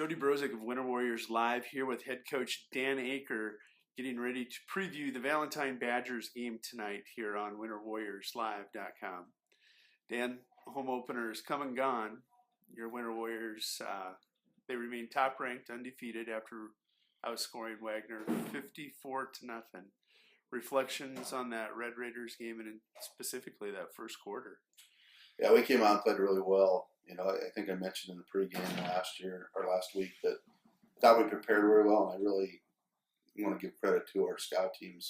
Jody Brozick of Winter Warriors Live here with head coach Dan Aaker, getting ready to preview the Valentine Badgers game tonight here on winterwarriorslive.com. Dan, home opener is come and gone. Your Winter Warriors, they remain top-ranked, undefeated after outscoring Wagner 54-0. Reflections on that Red Raiders game and specifically that first quarter? Yeah, we came out and played really well. I think I mentioned in the pregame last week that I thought we prepared very well, and I really want to give credit to our scout teams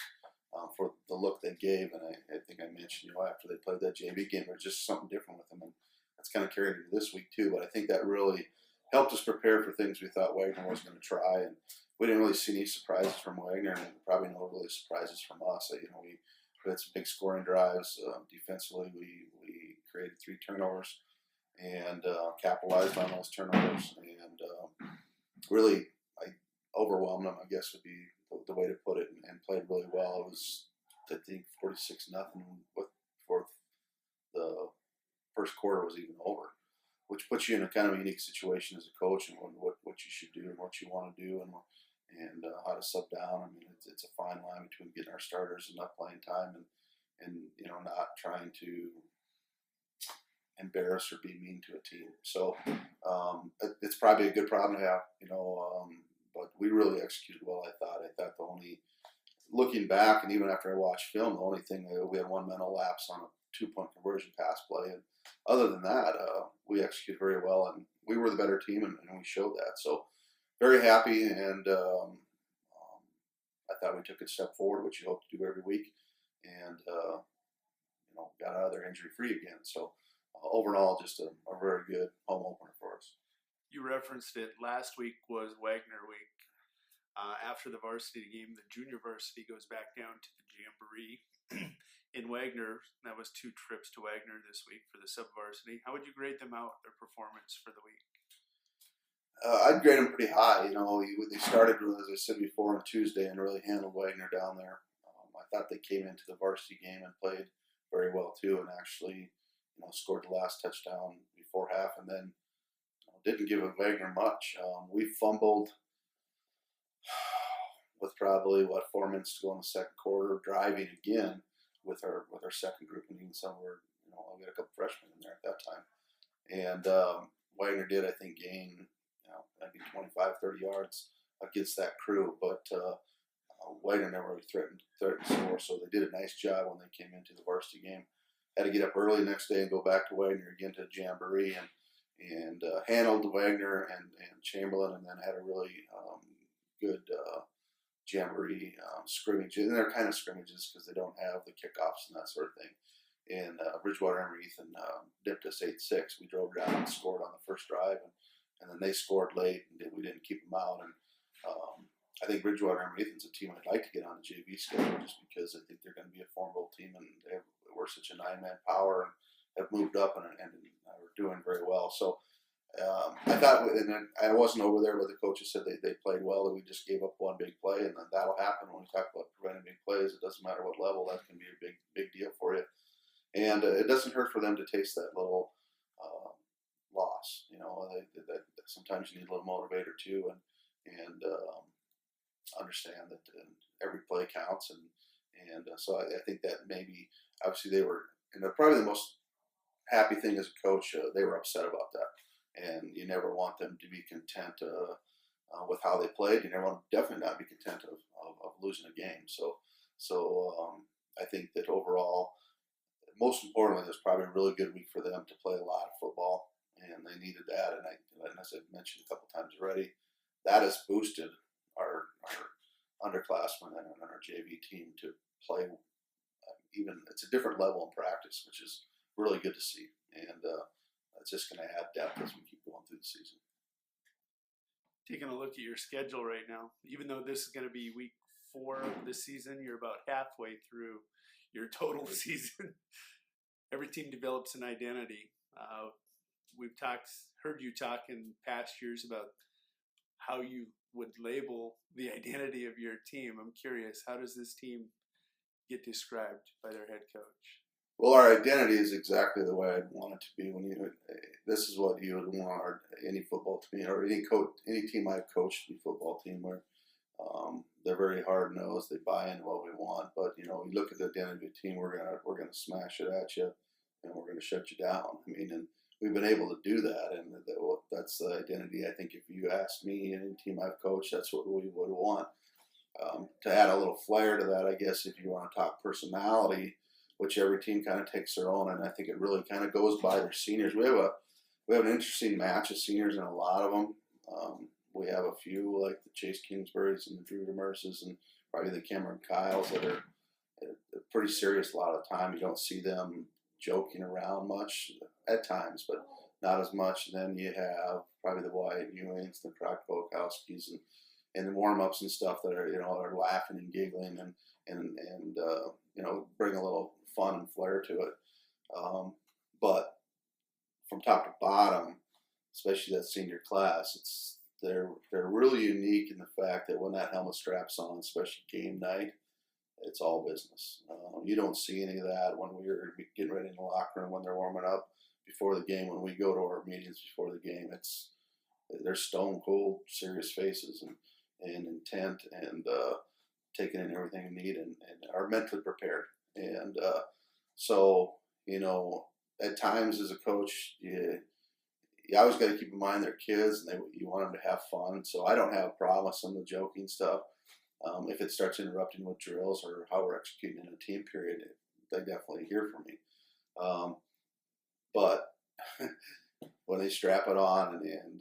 for the look they gave. And I think I mentioned, after they played that JV game, there's just something different with them, and that's kind of carried into this week too. But I think that really helped us prepare for things we thought Wagner was going to try, and we didn't really see any surprises from Wagner, and probably no really surprises from us. We had some big scoring drives. Defensively, we created 3 turnovers and capitalized on those turnovers, and really I overwhelmed them, I guess would be the way to put it, and played really well. It was, I think, 46-0 before the first quarter was even over, which puts you in a kind of a unique situation as a coach, and what you should do and what you want to do, and how to sub down. I mean, it's a fine line between getting our starters enough playing time and not trying to embarrass or be mean to a team. So it's probably a good problem to have, but we really executed well, I thought. The only, looking back, and even after I watched film, the only thing, we had one mental lapse on a 2-point conversion pass play. And other than that, we executed very well, and we were the better team, and we showed that. So very happy, and I thought we took a step forward, which you hope to do every week, and got out of there injury-free again. So overall, just a very good home opener for us. You referenced it. Last week was Wagner week. After the varsity game, the junior varsity goes back down to the Jamboree in Wagner. That was 2 trips to Wagner this week for the sub-varsity. How would you grade them out, their performance for the week? I'd grade them pretty high. They started, as I said before, on Tuesday and really handled Wagner down there. I thought they came into the varsity game and played very well too, and actually scored the last touchdown before half, and then didn't give Wagner much. We fumbled with probably 4 minutes to go in the second quarter, driving again with our second group, and even some were, we had a couple freshmen in there at that time, and Wagner did, I think, gain maybe 25-30 yards against that crew, but Wagner never really threatened to score, so they did a nice job when they came into the varsity game. Had to get up early the next day and go back to Wagner again to Jamboree, and handled Wagner and Chamberlain, and then had a really good Jamboree scrimmage. And they're kind of scrimmages because they don't have the kickoffs and that sort of thing. And Bridgewater Emery Ethan dipped us 8-6. We drove down and scored on the first drive, and then they scored late, and we didn't keep them out. And I think Bridgewater Emery Ethan's a team I'd like to get on the JV schedule, just because I think they're going to be a formidable team, and we're such a 9-man power and have moved up and are doing very well. So I thought, and I wasn't over there, but the coaches said they played well, and we just gave up one big play, and then that'll happen when we talk about preventing big plays. It doesn't matter what level, that can be a big deal for you. And it doesn't hurt for them to taste that little loss. That sometimes you need a little motivator too, and understand that every play counts, and so I think that maybe, obviously they were, and probably the most happy thing as a coach, they were upset about that, and you never want them to be content with how they played. You never want to definitely not be content of losing a game. So I think that overall, most importantly, it was probably a really good week for them to play a lot of football, and they needed that. And as I've mentioned a couple times already, that has boosted our underclassmen and our JV team to play. Even it's a different level in practice, which is really good to see, and it's just going to add depth as we keep going through the season. Taking a look at your schedule right now, even though this is going to be week 4 of the season, you're about halfway through your total season. Every team develops an identity. We've heard you talk in past years about how you would label the identity of your team. I'm curious, how does this team get described by their head coach? Well, our identity is exactly the way I'd want it to be. this is what you would want any football team or any team I've coached to be football team where they're very hard nosed. They buy into what we want, but you look at the identity of the team. We're gonna smash it at you, and we're gonna shut you down. I mean, and we've been able to do that, and that's the identity. I think if you ask me, any team I've coached, that's what we would want. To add a little flair to that, I guess, if you want to talk personality, which every team kind of takes their own, and I think it really kind of goes by their seniors. We have an interesting match of seniors, and a lot of them. We have a few like the Chase Kingsburys and the Drew Demerses and probably the Cameron Kyles that are pretty serious a lot of the time. You don't see them joking around much at times, but not as much. And then you have probably the Wyatt Ewings, the Croc Volkowskis, and the warm-ups and stuff that are laughing and giggling and bring a little fun and flair to it. But from top to bottom, especially that senior class, they're really unique in the fact that when that helmet strap's on, especially game night, it's all business. You don't see any of that when we're getting ready in the locker room when they're warming up before the game. When we go to our meetings before the game, they're stone cold, serious faces and intent and taking in everything you need and are mentally prepared. And so at times as a coach, you always got to keep in mind they're kids and you want them to have fun. So I don't have a problem with some of the joking stuff. If it starts interrupting with drills or how we're executing in a team period, they definitely hear from me. But when they strap it on and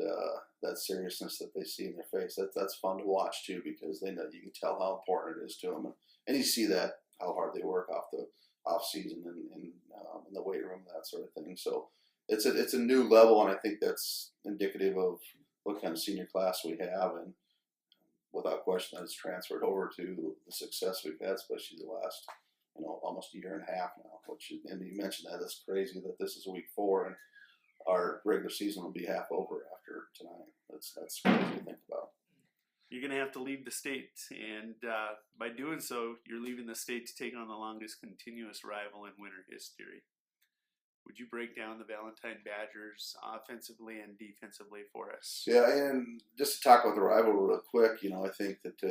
that seriousness that they see in their face, that's fun to watch too, because they know you can tell how important it is to them, and you see that how hard they work off season and in the weight room, that sort of thing. So it's a new level, and I think that's indicative of what kind of senior class we have, and without question, that has transferred over to the success we've had, especially the last almost a year and a half now. And you mentioned that's crazy that this is week 4 and our regular season will be half over after tonight. That's crazy to think about. You're going to have to leave the state, and by doing so, you're leaving the state to take on the longest continuous rival in winter history. Would you break down the Valentine Badgers offensively and defensively for us? Yeah, and just to talk about the rivalry real quick, I think that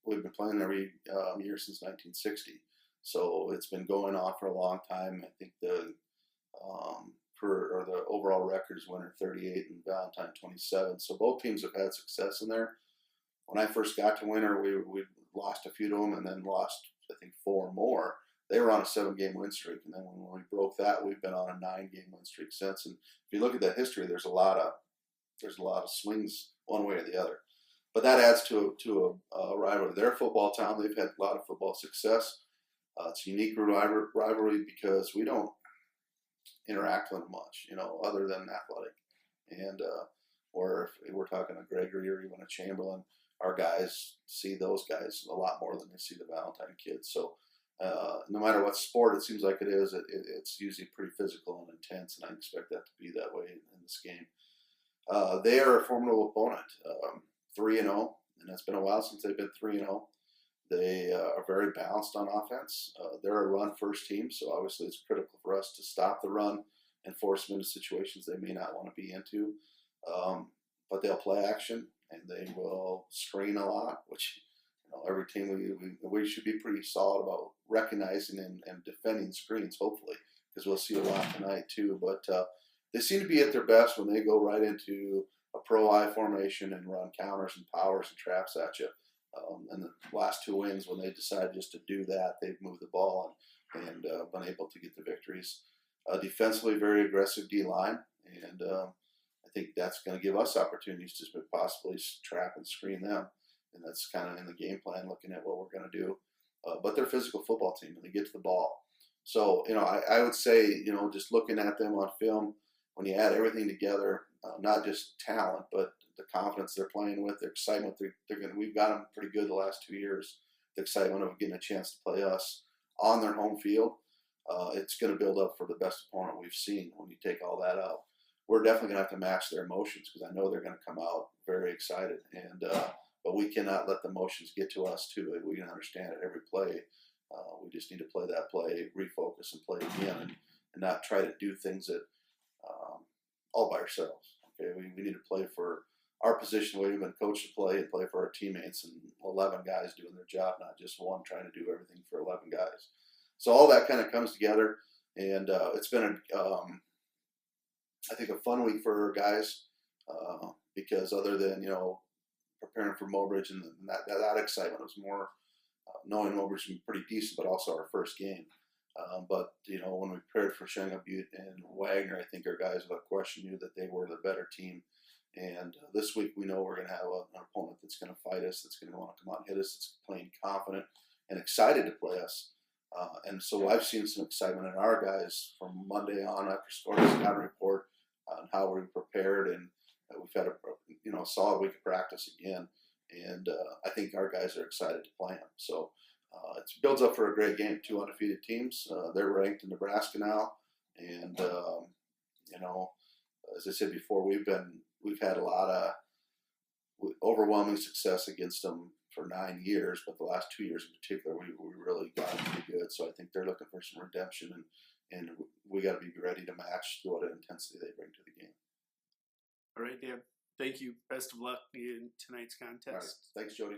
we've been playing every year since 1960, so it's been going on for a long time. I think the overall record is Winter 38 and Valentine 27. So both teams have had success in there. When I first got to Winter, we lost a few to them and then lost, I think, 4 more. They were on a 7-game win streak, and then when we broke that, we've been on a 9-game win streak since. And if you look at that history, there's a lot of swings one way or the other. But that adds to a rivalry. They're a football town. They've had a lot of football success. It's a unique rivalry because we don't interact with them much, other than athletic. And or if we're talking a Gregory or even a Chamberlain, our guys see those guys a lot more than they see the Valentine kids. So no matter what sport it seems like it is, it's usually pretty physical and intense, and I expect that to be that way in this game. They are a formidable opponent, 3-0, and it's been a while since they've been 3-0. They are very balanced on offense. They're a run-first team, so obviously it's critical for us to stop the run and force them into situations they may not want to be into. But they'll play action, and they will screen a lot, which every team we should be pretty solid about recognizing and defending screens, hopefully, because we'll see a lot tonight too. But they seem to be at their best when they go right into a pro-I formation and run counters and powers and traps at you. And the last 2 wins, when they decided just to do that, they've moved the ball and been able to get the victories. Defensively, very aggressive D-line, and I think that's going to give us opportunities to possibly trap and screen them. And that's kind of in the game plan, looking at what we're going to do. But they're a physical football team, and they get to the ball. So, I would say, just looking at them on film, when you add everything together, not just talent, but the confidence they're playing with, the excitement we've got them pretty good the last 2 years. The excitement of getting a chance to play us on their home field, it's going to build up for the best opponent we've seen when you take all that out. We're definitely going to have to match their emotions, because I know they're going to come out very excited. But we cannot let the emotions get to us too. We can understand it every play. We just need to play that play, refocus, and play again, and not try to do things that all by ourselves. Okay, we need to play for our position we've been coached to play and play for our teammates, and 11 guys doing their job, not just one trying to do everything for 11 guys. So all that kind of comes together, and it's been I think a fun week for our guys because other than preparing for Mobridge and that excitement was more knowing Mobridge was pretty decent, but also our first game. But when we prepared for Shanga Butte and Wagner, I think our guys without question knew that they were the better team. And this week we know we're going to have an opponent that's going to fight us, that's going to want to come out and hit us, that's playing confident and excited to play us. And so I've seen some excitement in our guys from Monday on after scoring the scouting report on how we prepared, and we've had a solid week of practice again. And I think our guys are excited to play them. So it builds up for a great game. 2 undefeated teams. They're ranked in Nebraska now, and as I said before, we've had a lot of overwhelming success against them for 9 years, but the last 2 years in particular, we really got them pretty good. So I think they're looking for some redemption, and we got to be ready to match what intensity they bring to the game. All right, Dan. Thank you. Best of luck in tonight's contest. All right. Thanks, Jody.